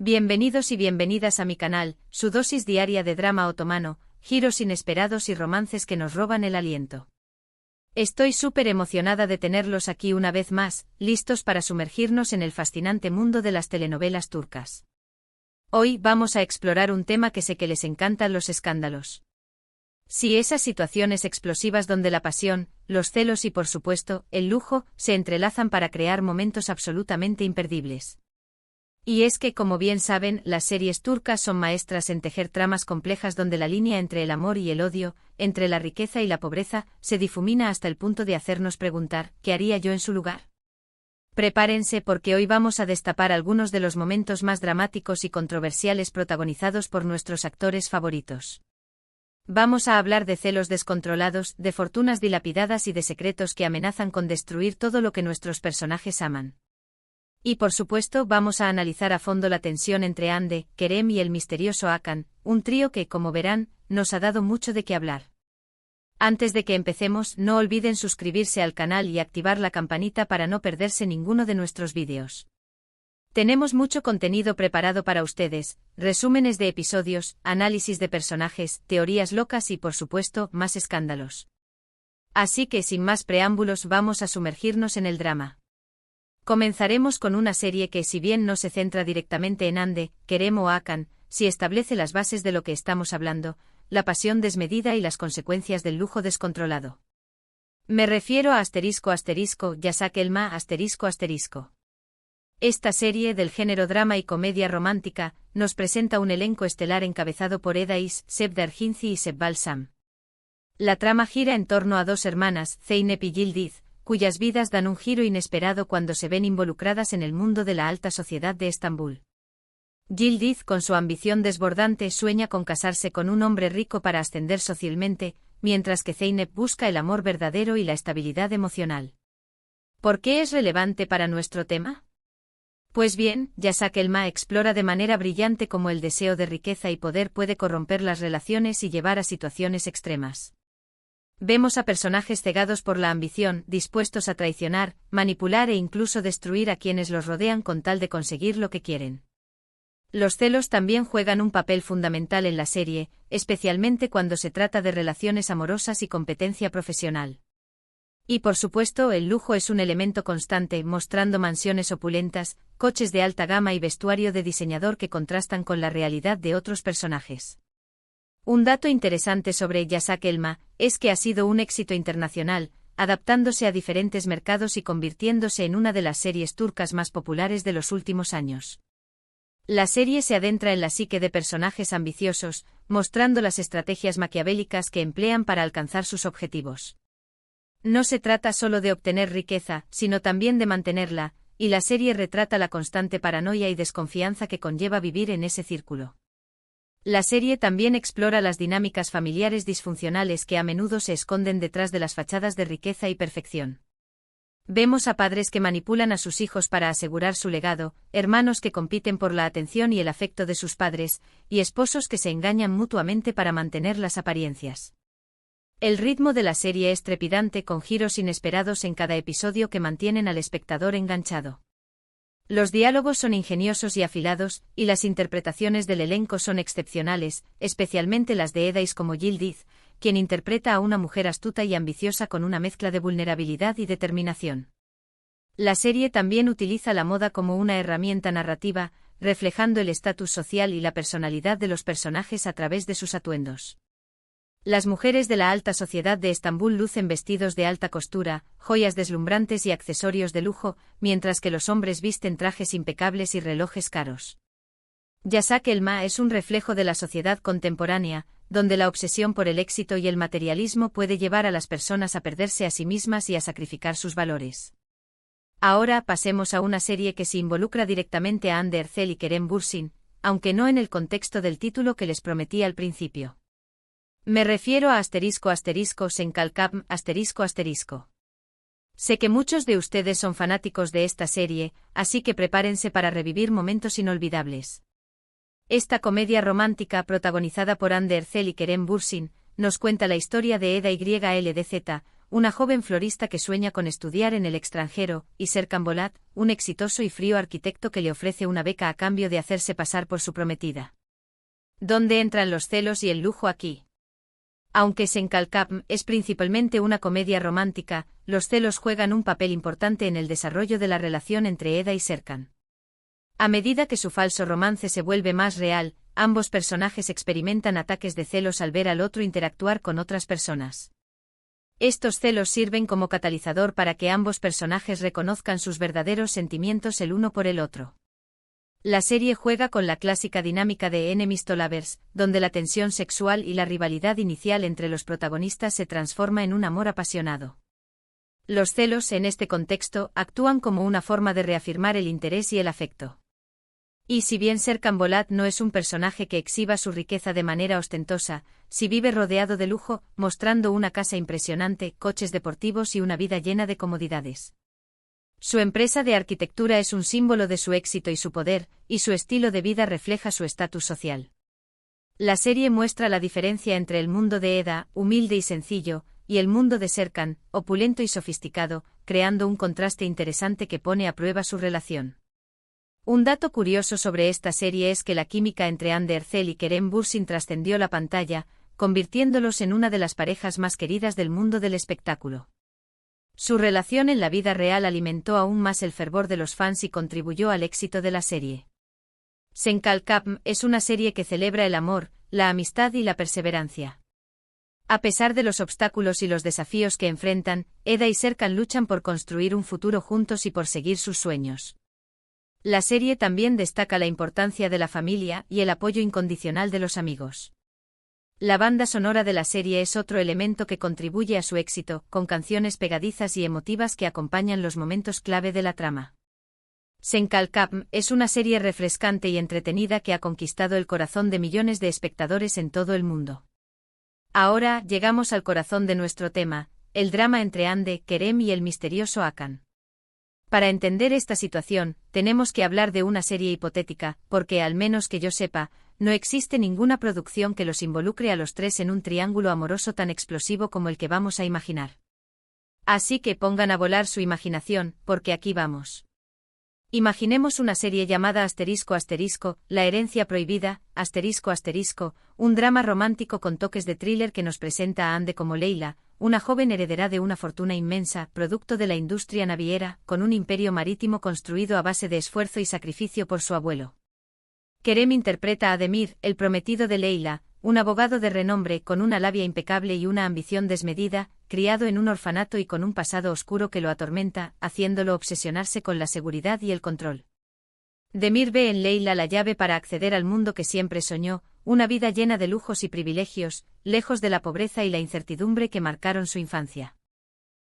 Bienvenidos y bienvenidas a mi canal, su dosis diaria de drama otomano, giros inesperados y romances que nos roban el aliento. Estoy súper emocionada de tenerlos aquí una vez más, listos para sumergirnos en el fascinante mundo de las telenovelas turcas. Hoy vamos a explorar un tema que sé que les encantan: los escándalos. Sí, esas situaciones explosivas donde la pasión, los celos y por supuesto, el lujo, se entrelazan para crear momentos absolutamente imperdibles. Y es que, como bien saben, las series turcas son maestras en tejer tramas complejas donde la línea entre el amor y el odio, entre la riqueza y la pobreza, se difumina hasta el punto de hacernos preguntar, ¿qué haría yo en su lugar? Prepárense porque hoy vamos a destapar algunos de los momentos más dramáticos y controversiales protagonizados por nuestros actores favoritos. Vamos a hablar de celos descontrolados, de fortunas dilapidadas y de secretos que amenazan con destruir todo lo que nuestros personajes aman. Y por supuesto vamos a analizar a fondo la tensión entre Hande, Kerem y el misterioso Hakan, un trío que, como verán, nos ha dado mucho de qué hablar. Antes de que empecemos, no olviden suscribirse al canal y activar la campanita para no perderse ninguno de nuestros vídeos. Tenemos mucho contenido preparado para ustedes, resúmenes de episodios, análisis de personajes, teorías locas y por supuesto, más escándalos. Así que sin más preámbulos vamos a sumergirnos en el drama. Comenzaremos con una serie que, si bien no se centra directamente en Hande, Kerem o Hakan, sí establece las bases de lo que estamos hablando: la pasión desmedida y las consecuencias del lujo descontrolado. Me refiero a Yasak Elma ***. Esta serie, del género drama y comedia romántica, nos presenta un elenco estelar encabezado por Edais, Sevda Erginci y Sebval Sam. La trama gira en torno a dos hermanas, Zeynep y Yildiz, cuyas vidas dan un giro inesperado cuando se ven involucradas en el mundo de la alta sociedad de Estambul. Yildiz, con su ambición desbordante, sueña con casarse con un hombre rico para ascender socialmente, mientras que Zeynep busca el amor verdadero y la estabilidad emocional. ¿Por qué es relevante para nuestro tema? Pues bien, Yasak Elma explora de manera brillante cómo el deseo de riqueza y poder puede corromper las relaciones y llevar a situaciones extremas. Vemos a personajes cegados por la ambición, dispuestos a traicionar, manipular e incluso destruir a quienes los rodean con tal de conseguir lo que quieren. Los celos también juegan un papel fundamental en la serie, especialmente cuando se trata de relaciones amorosas y competencia profesional. Y por supuesto, el lujo es un elemento constante, mostrando mansiones opulentas, coches de alta gama y vestuario de diseñador que contrastan con la realidad de otros personajes. Un dato interesante sobre Yasak Elma es que ha sido un éxito internacional, adaptándose a diferentes mercados y convirtiéndose en una de las series turcas más populares de los últimos años. La serie se adentra en la psique de personajes ambiciosos, mostrando las estrategias maquiavélicas que emplean para alcanzar sus objetivos. No se trata solo de obtener riqueza, sino también de mantenerla, y la serie retrata la constante paranoia y desconfianza que conlleva vivir en ese círculo. La serie también explora las dinámicas familiares disfuncionales que a menudo se esconden detrás de las fachadas de riqueza y perfección. Vemos a padres que manipulan a sus hijos para asegurar su legado, hermanos que compiten por la atención y el afecto de sus padres, y esposos que se engañan mutuamente para mantener las apariencias. El ritmo de la serie es trepidante, con giros inesperados en cada episodio que mantienen al espectador enganchado. Los diálogos son ingeniosos y afilados, y las interpretaciones del elenco son excepcionales, especialmente las de Edais como Yildiz, quien interpreta a una mujer astuta y ambiciosa con una mezcla de vulnerabilidad y determinación. La serie también utiliza la moda como una herramienta narrativa, reflejando el estatus social y la personalidad de los personajes a través de sus atuendos. Las mujeres de la alta sociedad de Estambul lucen vestidos de alta costura, joyas deslumbrantes y accesorios de lujo, mientras que los hombres visten trajes impecables y relojes caros. Yasak Elma es un reflejo de la sociedad contemporánea, donde la obsesión por el éxito y el materialismo puede llevar a las personas a perderse a sí mismas y a sacrificar sus valores. Ahora pasemos a una serie que se involucra directamente a Hande Erçel y Kerem Bürsin, aunque no en el contexto del título que les prometí al principio. Me refiero a ***Senkalkam ***. Sé que muchos de ustedes son fanáticos de esta serie, así que prepárense para revivir momentos inolvidables. Esta comedia romántica, protagonizada por Hande Erçel y Kerem Bürsin, nos cuenta la historia de Eda YLDZ, una joven florista que sueña con estudiar en el extranjero, y Serkan Bolat, un exitoso y frío arquitecto que le ofrece una beca a cambio de hacerse pasar por su prometida. ¿Dónde entran los celos y el lujo aquí? Aunque Senkalkapm es principalmente una comedia romántica, los celos juegan un papel importante en el desarrollo de la relación entre Eda y Serkan. A medida que su falso romance se vuelve más real, ambos personajes experimentan ataques de celos al ver al otro interactuar con otras personas. Estos celos sirven como catalizador para que ambos personajes reconozcan sus verdaderos sentimientos el uno por el otro. La serie juega con la clásica dinámica de enemies to lovers, donde la tensión sexual y la rivalidad inicial entre los protagonistas se transforma en un amor apasionado. Los celos, en este contexto, actúan como una forma de reafirmar el interés y el afecto. Y si bien Serkan Bolat no es un personaje que exhiba su riqueza de manera ostentosa, sí vive rodeado de lujo, mostrando una casa impresionante, coches deportivos y una vida llena de comodidades. Su empresa de arquitectura es un símbolo de su éxito y su poder, y su estilo de vida refleja su estatus social. La serie muestra la diferencia entre el mundo de Eda, humilde y sencillo, y el mundo de Serkan, opulento y sofisticado, creando un contraste interesante que pone a prueba su relación. Un dato curioso sobre esta serie es que la química entre Hande Erçel y Kerem Bürsin trascendió la pantalla, convirtiéndolos en una de las parejas más queridas del mundo del espectáculo. Su relación en la vida real alimentó aún más el fervor de los fans y contribuyó al éxito de la serie. Senkalkapm es una serie que celebra el amor, la amistad y la perseverancia. A pesar de los obstáculos y los desafíos que enfrentan, Eda y Serkan luchan por construir un futuro juntos y por seguir sus sueños. La serie también destaca la importancia de la familia y el apoyo incondicional de los amigos. La banda sonora de la serie es otro elemento que contribuye a su éxito, con canciones pegadizas y emotivas que acompañan los momentos clave de la trama. Senkalkapm es una serie refrescante y entretenida que ha conquistado el corazón de millones de espectadores en todo el mundo. Ahora llegamos al corazón de nuestro tema, el drama entre Hande, Kerem y el misterioso Hakan. Para entender esta situación, tenemos que hablar de una serie hipotética, porque al menos que yo sepa, no existe ninguna producción que los involucre a los tres en un triángulo amoroso tan explosivo como el que vamos a imaginar. Así que pongan a volar su imaginación, porque aquí vamos. Imaginemos una serie llamada ***, La herencia prohibida, ***, un drama romántico con toques de thriller que nos presenta a Hande como Leila, una joven heredera de una fortuna inmensa, producto de la industria naviera, con un imperio marítimo construido a base de esfuerzo y sacrificio por su abuelo. Kerem interpreta a Demir, el prometido de Leila, un abogado de renombre con una labia impecable y una ambición desmedida, criado en un orfanato y con un pasado oscuro que lo atormenta, haciéndolo obsesionarse con la seguridad y el control. Demir ve en Leila la llave para acceder al mundo que siempre soñó, una vida llena de lujos y privilegios, lejos de la pobreza y la incertidumbre que marcaron su infancia.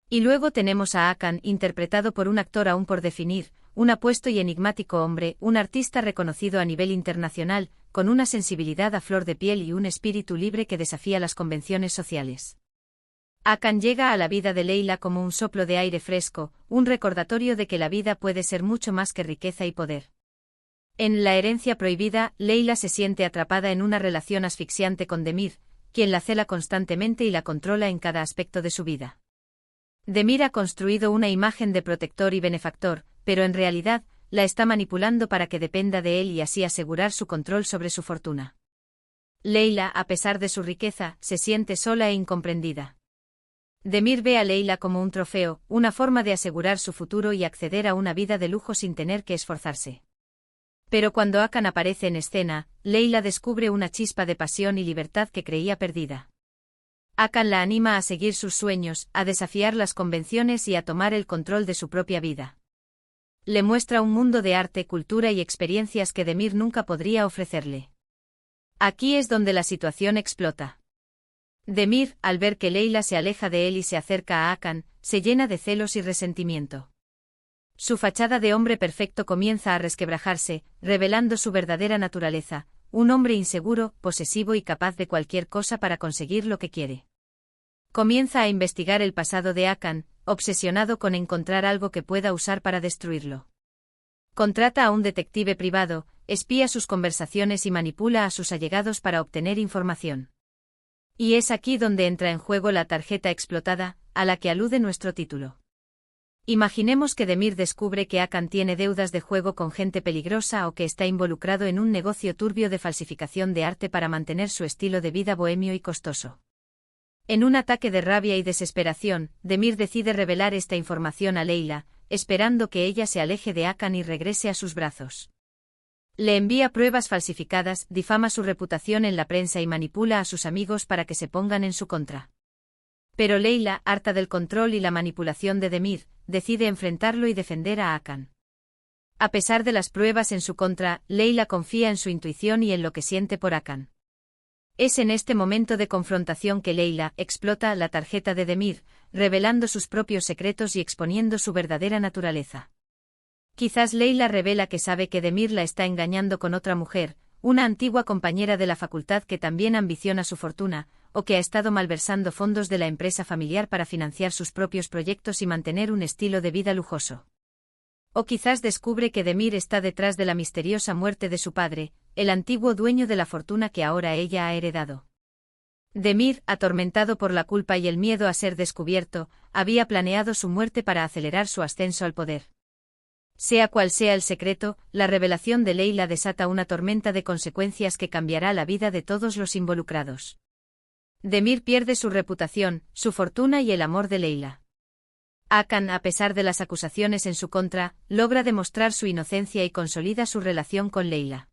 Y luego tenemos a Hakan, interpretado por un actor aún por definir, un apuesto y enigmático hombre, un artista reconocido a nivel internacional, con una sensibilidad a flor de piel y un espíritu libre que desafía las convenciones sociales. Hakan llega a la vida de Leila como un soplo de aire fresco, un recordatorio de que la vida puede ser mucho más que riqueza y poder. En La herencia prohibida, Leila se siente atrapada en una relación asfixiante con Demir, quien la cela constantemente y la controla en cada aspecto de su vida. Demir ha construido una imagen de protector y benefactor, pero en realidad, la está manipulando para que dependa de él y así asegurar su control sobre su fortuna. Leila, a pesar de su riqueza, se siente sola e incomprendida. Demir ve a Leila como un trofeo, una forma de asegurar su futuro y acceder a una vida de lujo sin tener que esforzarse. Pero cuando Hakan aparece en escena, Leila descubre una chispa de pasión y libertad que creía perdida. Hakan la anima a seguir sus sueños, a desafiar las convenciones y a tomar el control de su propia vida. Le muestra un mundo de arte, cultura y experiencias que Demir nunca podría ofrecerle. Aquí es donde la situación explota. Demir, al ver que Leila se aleja de él y se acerca a Hakan, se llena de celos y resentimiento. Su fachada de hombre perfecto comienza a resquebrajarse, revelando su verdadera naturaleza, un hombre inseguro, posesivo y capaz de cualquier cosa para conseguir lo que quiere. Comienza a investigar el pasado de Hakan, obsesionado con encontrar algo que pueda usar para destruirlo. Contrata a un detective privado, espía sus conversaciones y manipula a sus allegados para obtener información. Y es aquí donde entra en juego la tarjeta explotada, a la que alude nuestro título. Imaginemos que Demir descubre que Hakan tiene deudas de juego con gente peligrosa o que está involucrado en un negocio turbio de falsificación de arte para mantener su estilo de vida bohemio y costoso. En un ataque de rabia y desesperación, Demir decide revelar esta información a Leila, esperando que ella se aleje de Hakan y regrese a sus brazos. Le envía pruebas falsificadas, difama su reputación en la prensa y manipula a sus amigos para que se pongan en su contra. Pero Leila, harta del control y la manipulación de Demir, decide enfrentarlo y defender a Hakan. A pesar de las pruebas en su contra, Leila confía en su intuición y en lo que siente por Hakan. Es en este momento de confrontación que Leila explota la tarjeta de Demir, revelando sus propios secretos y exponiendo su verdadera naturaleza. Quizás Leila revela que sabe que Demir la está engañando con otra mujer, una antigua compañera de la facultad que también ambiciona su fortuna, o que ha estado malversando fondos de la empresa familiar para financiar sus propios proyectos y mantener un estilo de vida lujoso. O quizás descubre que Demir está detrás de la misteriosa muerte de su padre, el antiguo dueño de la fortuna que ahora ella ha heredado. Demir, atormentado por la culpa y el miedo a ser descubierto, había planeado su muerte para acelerar su ascenso al poder. Sea cual sea el secreto, la revelación de Leila desata una tormenta de consecuencias que cambiará la vida de todos los involucrados. Demir pierde su reputación, su fortuna y el amor de Leila. Hakan, a pesar de las acusaciones en su contra, logra demostrar su inocencia y consolida su relación con Leila.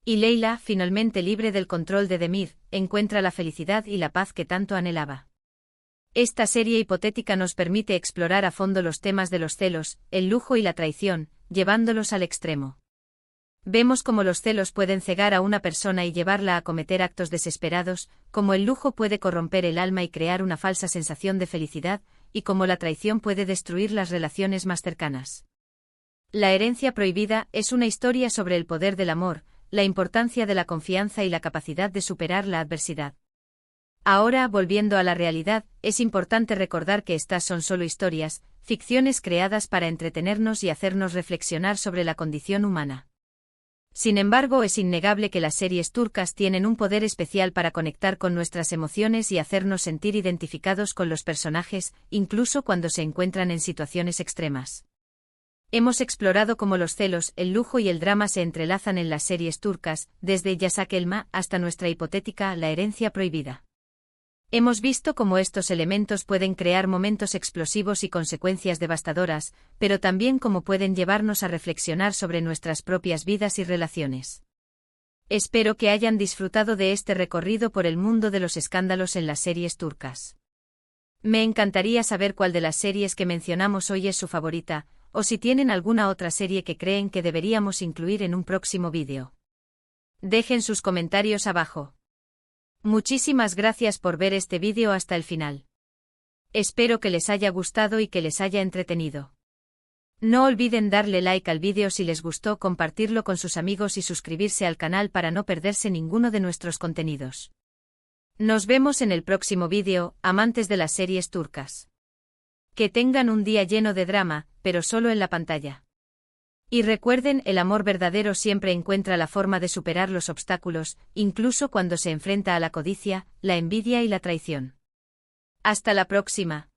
Y Leila, finalmente libre del control de Demir, encuentra la felicidad y la paz que tanto anhelaba. Esta serie hipotética nos permite explorar a fondo los temas de los celos, el lujo y la traición, llevándolos al extremo. Vemos cómo los celos pueden cegar a una persona y llevarla a cometer actos desesperados, cómo el lujo puede corromper el alma y crear una falsa sensación de felicidad, y cómo la traición puede destruir las relaciones más cercanas. La herencia prohibida es una historia sobre el poder del amor, la importancia de la confianza y la capacidad de superar la adversidad. Ahora, volviendo a la realidad, es importante recordar que estas son solo historias, ficciones creadas para entretenernos y hacernos reflexionar sobre la condición humana. Sin embargo, es innegable que las series turcas tienen un poder especial para conectar con nuestras emociones y hacernos sentir identificados con los personajes, incluso cuando se encuentran en situaciones extremas. Hemos explorado cómo los celos, el lujo y el drama se entrelazan en las series turcas, desde Yasak Elma hasta nuestra hipotética La herencia prohibida. Hemos visto cómo estos elementos pueden crear momentos explosivos y consecuencias devastadoras, pero también cómo pueden llevarnos a reflexionar sobre nuestras propias vidas y relaciones. Espero que hayan disfrutado de este recorrido por el mundo de los escándalos en las series turcas. Me encantaría saber cuál de las series que mencionamos hoy es su favorita, o si tienen alguna otra serie que creen que deberíamos incluir en un próximo vídeo. Dejen sus comentarios abajo. Muchísimas gracias por ver este vídeo hasta el final. Espero que les haya gustado y que les haya entretenido. No olviden darle like al vídeo si les gustó, compartirlo con sus amigos y suscribirse al canal para no perderse ninguno de nuestros contenidos. Nos vemos en el próximo vídeo, amantes de las series turcas. Que tengan un día lleno de drama, pero solo en la pantalla. Y recuerden, el amor verdadero siempre encuentra la forma de superar los obstáculos, incluso cuando se enfrenta a la codicia, la envidia y la traición. Hasta la próxima.